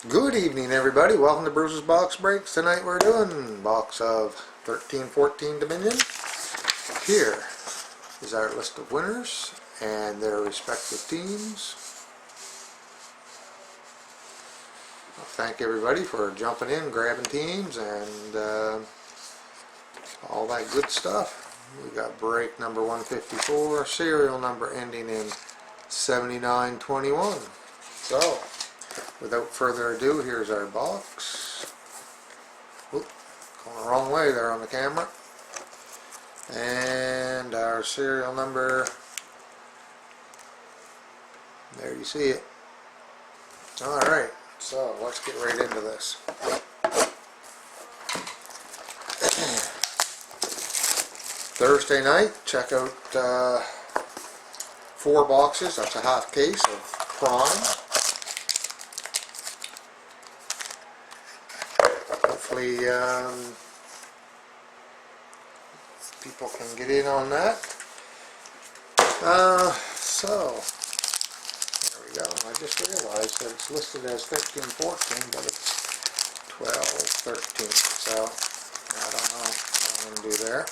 Good evening, everybody. Welcome to Bruce's Box Breaks. Tonight we're doing box of 13-14 Dominion. Here is our list of winners and their respective teams. Thank everybody for jumping in, grabbing teams, and all that good stuff. We got break number 154, serial number ending in 7921. So, without further ado, here's our box. Oop, going the wrong way there on the camera. And our serial number. There you see it. Alright, so let's get right into this. Thursday night, check out 4 boxes. That's a half case of Prime. Hopefully people can get in on that. So there we go. I just realized that it's listed as 13-14, but it's 12-13. So I don't know what I'm going to do there.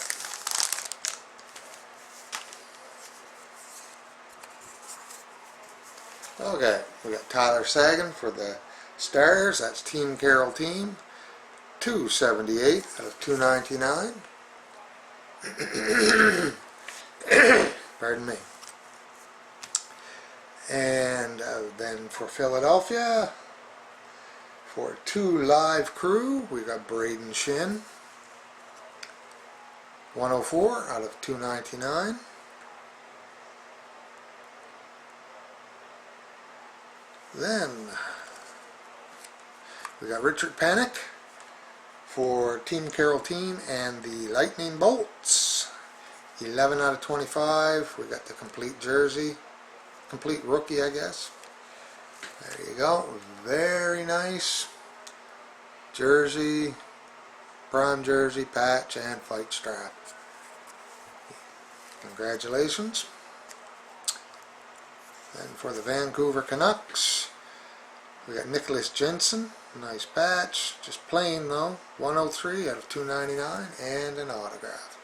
Okay, we got Tyler Sagan for the Stars. That's Team Carroll Team. 278 out of 299. Pardon me. And then for Philadelphia, for 2 live crew, we got Braden Shin. 104 out of 299. Then we got Richard Panik for Team Carroll Team and the Lightning Bolts. 11 out of 25. We got the complete jersey, complete rookie, I guess. There you go. Very nice jersey, prime jersey, patch, and fight strap. Congratulations. Then for the Vancouver Canucks, we got Nicholas Jensen. Nice patch, just plain though. 103 out of 299 and an autograph.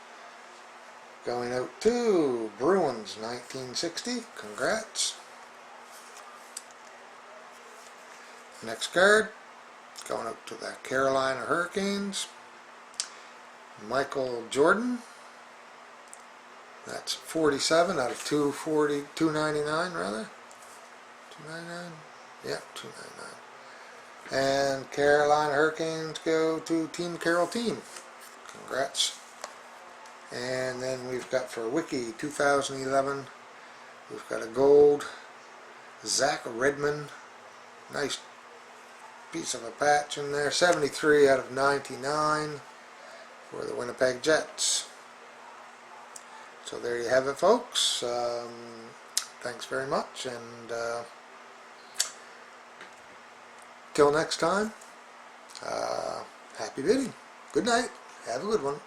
Going out to Bruins 1960. Congrats. Next card, going out to the Carolina Hurricanes. Michael Jordan. That's 47 out of 299 rather. 299? Yep, 299. And Carolina Hurricanes go to Team Carroll Team. Congrats. And then we've got for Wiki 2011, we've got a gold Zach Redmond. Nice piece of a patch in there. 73 out of 99 for the Winnipeg Jets. So there you have it, folks. Thanks very much, and till next time, happy bidding. Good night. Have a good one.